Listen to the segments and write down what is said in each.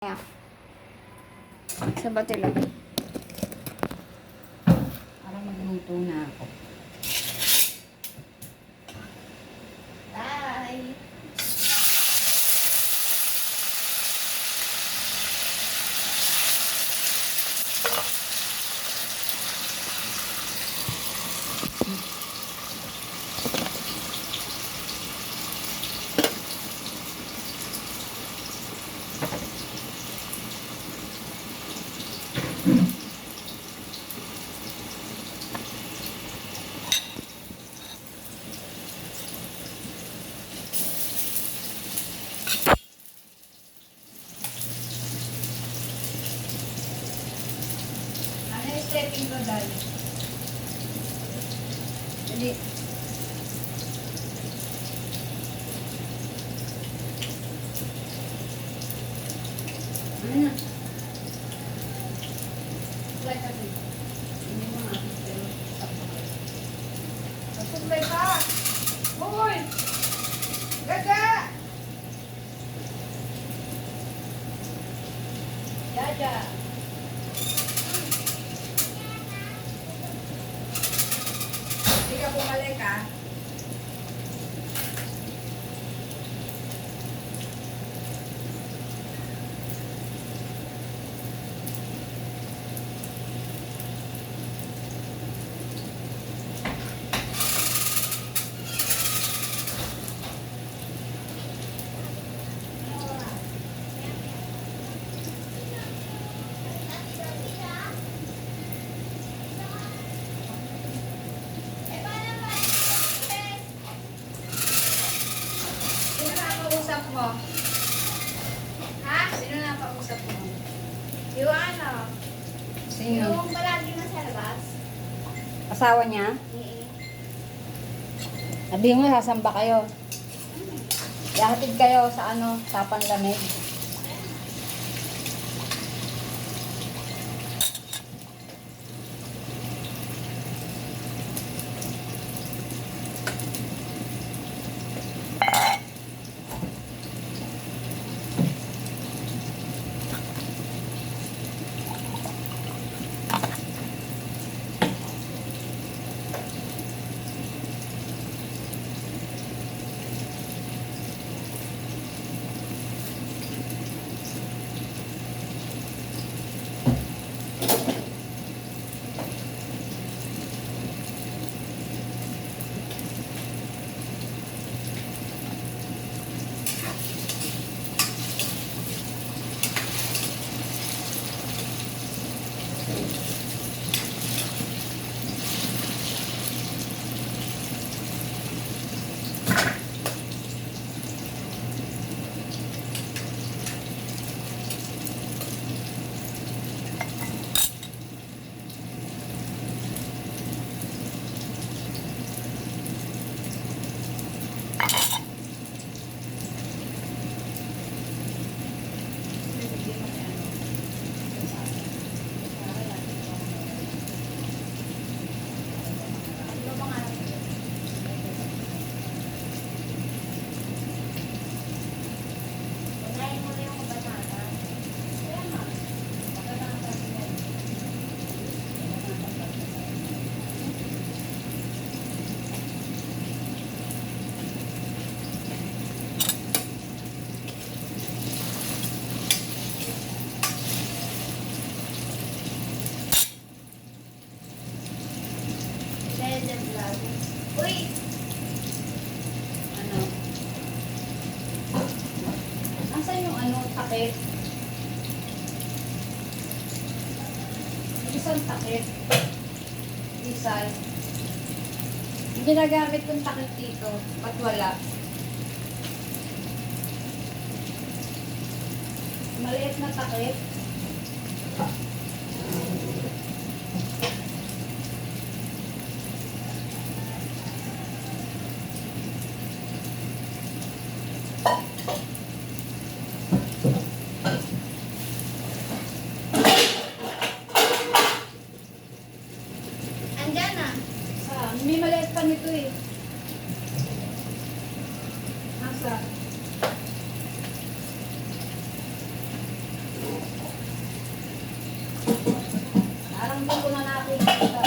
Ayan. Sa batila. Para magluto na ako. Bye! Stepping ko dali. Dali. Ano na? Suklay ka din. Hindi mo nga. Pero suklay ka! Hoy! Gaga! Gaga! Hindi ka bumalik ha. Usap mo? Ha? Sino na pausap mo? Yung ano? Sino? Yung palagi na sa labas? Asawa niya? Sabi mo, sasamba kayo. Ihatid kayo sa sa panlamig. Unahin mo na yung kabanata. Kaya nga. Kabanata sila. Legend vlog. Uy! Ano? Nasaan yung takip? Isang takip. Isay. Yung ginagamit kong takip dito. Ba't wala? Maliit na takip. Andyan na. May maliit pa nito eh. Nasa? hindi ko na nakikita.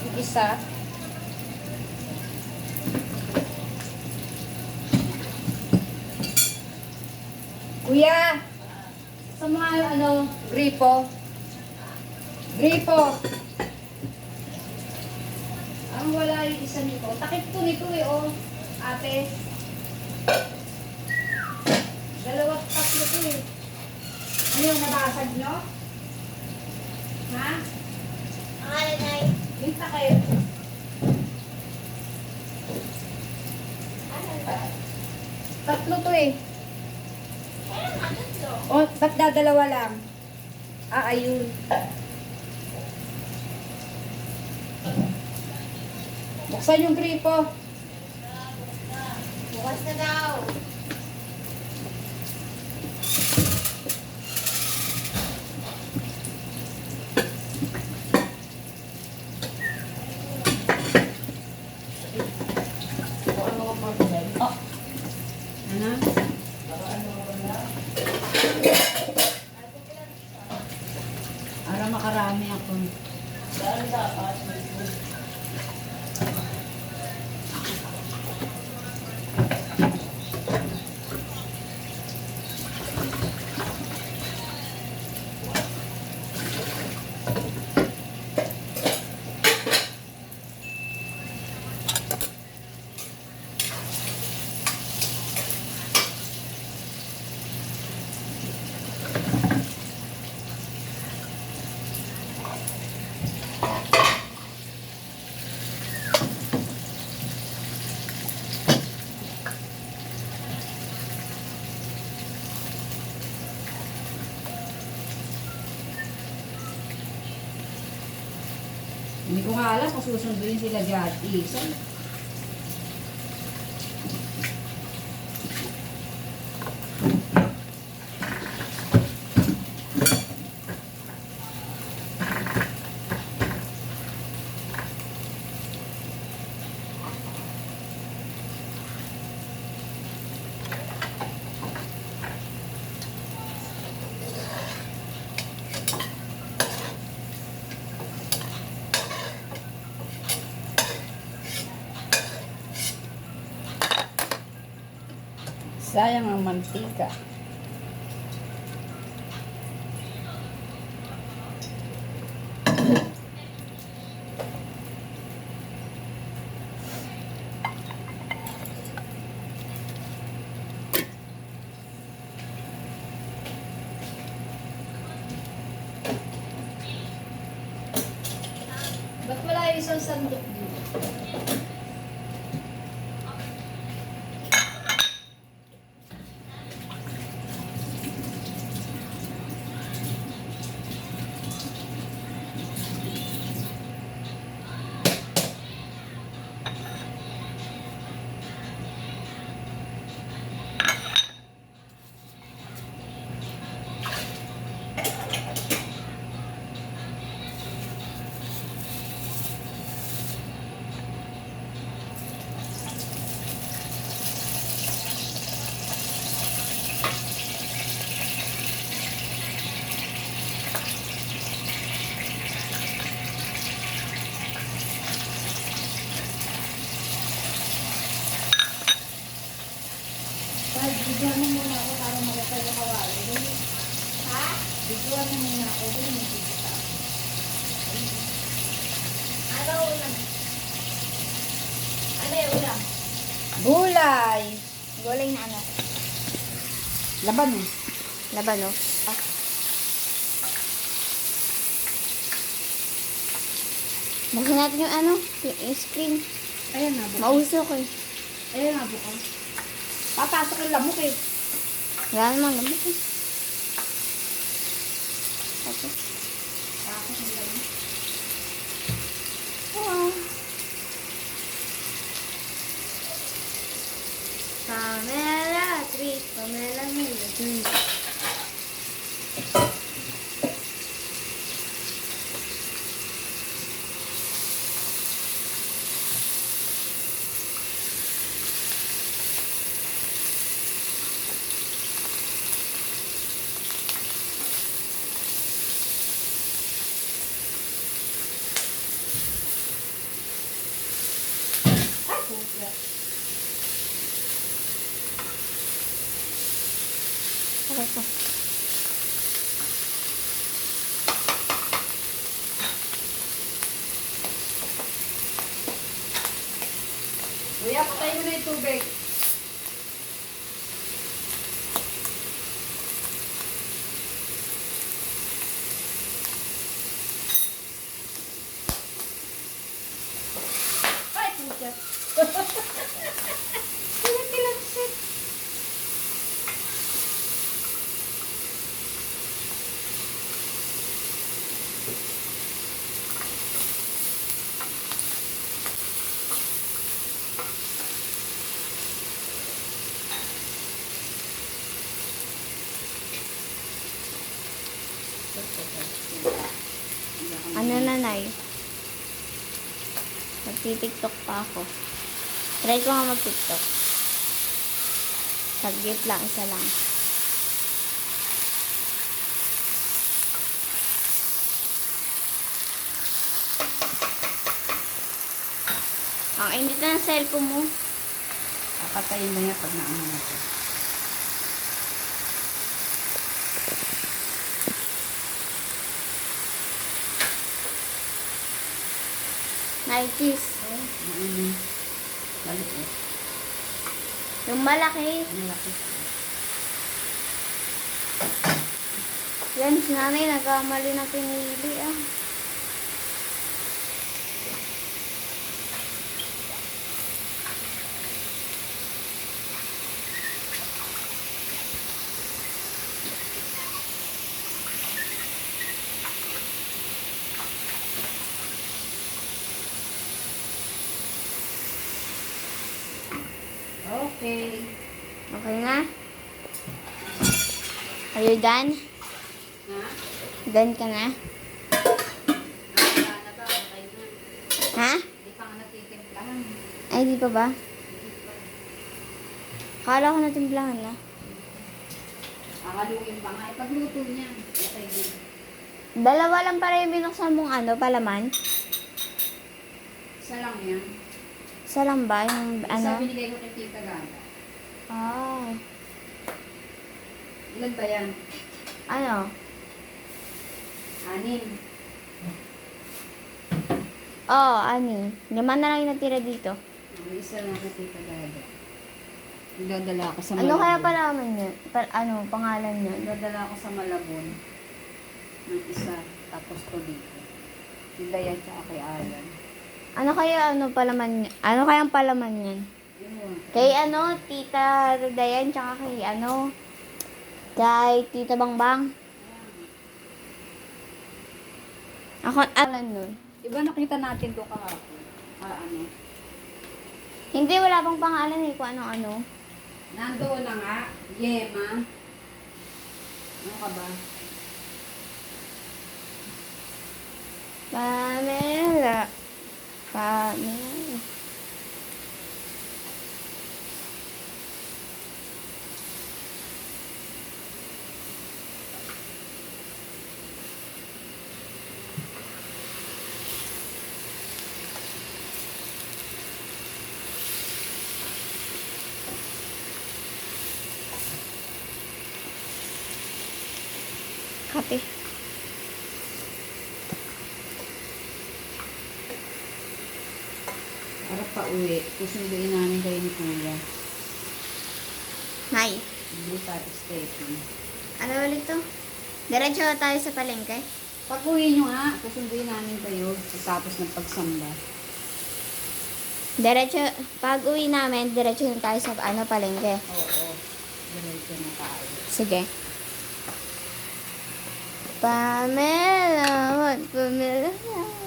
Yung isa. Kuya! Sa mga ano, gripo. Gripo! Ang wala yung isa nito. Takip ko nito eh, oh. Ate. Dalawat tatlo ko eh. Ano yung nabasag nyo? Ha? Ang alin ay, Yung takip. ano ba? Tatlo to eh. Kaya nga, tatlo. O, ba't dadalawa lang? Ah, ayun. Buksan yung gripo. Bukas na daw. Oh. Ano? Para makarami ako. Hindi ko nga alam kung susunduin sila Jati. Sayang ang mantika. Ba't wala yung isang sandok dito? Kahit bigyan mo muna ako para makita yung kawali. Ha? Bigyan mo muna ako doon yung bigyan. Ano ulam? Ano yung ulam? Gulay! Gulay na ano? Laban eh. Laban, no? Buksan natin yung ano, yung screen. Ayan na, bukas. Mausok eh. Ayan na, bukas. Papasok yung lamok eh. Wala namang lamok eh. Okay. Papasok yung lamok. Wow. Pamela, treat. Pamela, treat. Okay ko. Kuya, patay mo na yung tubig. Ay, pucha. Kilang-kilang. Ano nanay? Magti-tiktok pa ako. Try ko nga mag-tiktok. Saglit lang, isa lang. Ang init na ng cellphone mo. Papatayin na yan pag naano na ito. Nikes. Balik eh. Yung malaki. Malaki. Yan, si nanay nagkamali ng pinili ah. Okay. Okay na? Are you done? Ha? Done ka na? Wala na ba? Okay na. Ha? Hindi pa nga natitimplahan. Ay, di pa ba? Kala ko natimplahan na. Kakaluin pa nga. Ipagluto niya. Okay din. Dalawa lang para yung binuksan mong ano, palaman. Isa lang yan. Isa lang ba? Yung Isa ano? binigay ko kay Tita Ganda. Ah. Ilan ba yan? Ano? 6. Oh, ani. 5 na lang yung natira dito. May isa lang kay Tita Ganda. Dadala ako sa Ano kaya Malabon. palaman yun? Pangalan yun? Dadala ako sa Malabon. Ng isa. Tapos to dito. Sila yan tsaka kay Alan. Ano kaya palaman yun? Ano kaya ang palaman yun? Yun. Kay Tita Dayan, tsaka kay kay Tita Bangbang. Ako, alam nun. Iba nakita natin to kahapon. Ano? Hindi, wala pang pangalan eh, kung ano-ano. Nandoon na nga. Yema. Ano ka ba? Pamela. Pamela. Kape. Para pa uwi. Kusunduin namin kayo ni Kuya. Nay, Hindi pa station. ano ulit to? Diretso tayo sa palengke. Pag uwi nyo nga, kusunduin namin kayo. Tapos ng pagsamba. Diretso, pag uwi namin, diretso na tayo sa palengke. Oo. Diretso na tayo. Sige. Pamela, what? Pamela, what?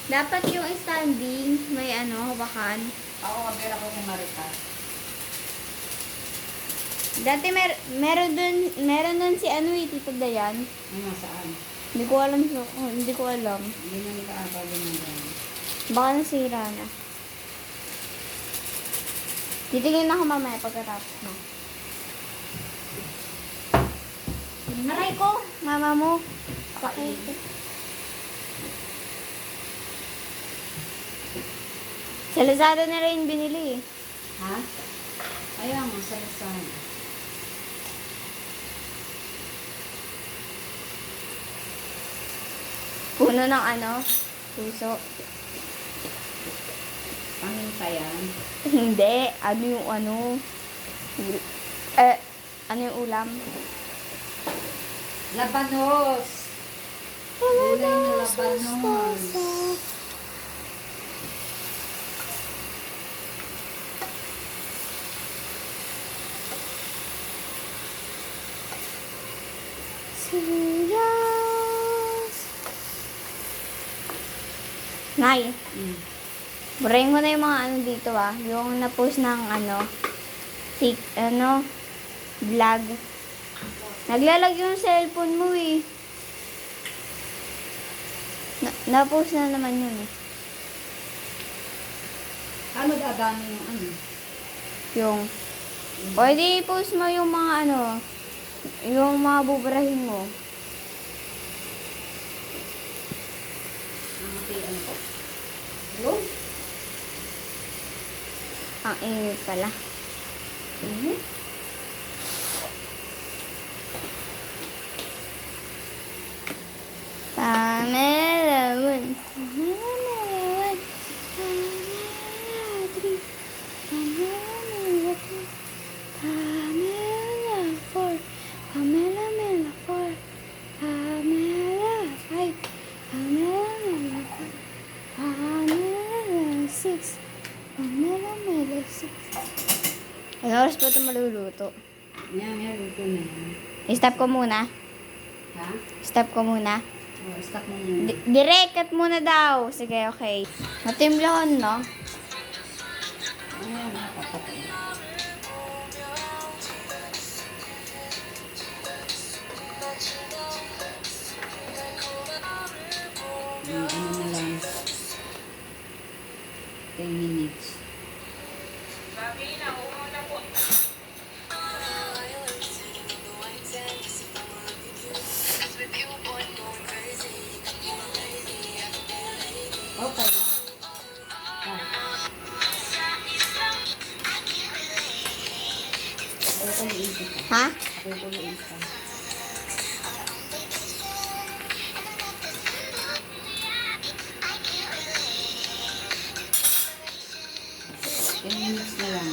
Dapat yung standing, may hawakan. Ako kabila ko kay Marita. Dati meron dun si Tita Dayan. Ano, saan? Hindi ko alam. Hindi ko alam. Hindi na nikaagaw din ng gano'n. Baka nasira na. Titingin ako mamaya pagkatapos mo. Aray ko! Mama mo. Sakit. Sa Lazada na rin binili eh. Ha? Ayan, masalasan. Puno ng puso. Paminta yan. Hindi. Ano yung ano yung ulam? Labanos. Gulay na labanos. Sibuyas. Nay, burahin mo na yung mga dito Yung na-post ng vlog. Naglalag yung cellphone mo eh. Na-post na naman yun eh. Ano dadami yung Yung, pwede i-post mo yung mga yung mga buburahin mo. Yun? Ang init pala. Pamela 1, Pamela 2, Pamela 3, Pamela 2, Pamela 4, Pamela 4, Pamela 5, Pamela 4, Pamela 6, Pamela 6. Ano oras pa ito maluluto? Yan, luto na yan. I-stop ko muna. Ha? Stop ko muna. Stop mo muna. Direct cut muna daw. Sige, okay. Matimlahon, no? Ayan, nakapatay. Ano na lang. 10 minutes. Okay. Ha? Kukuluin ka. Minutes na lang.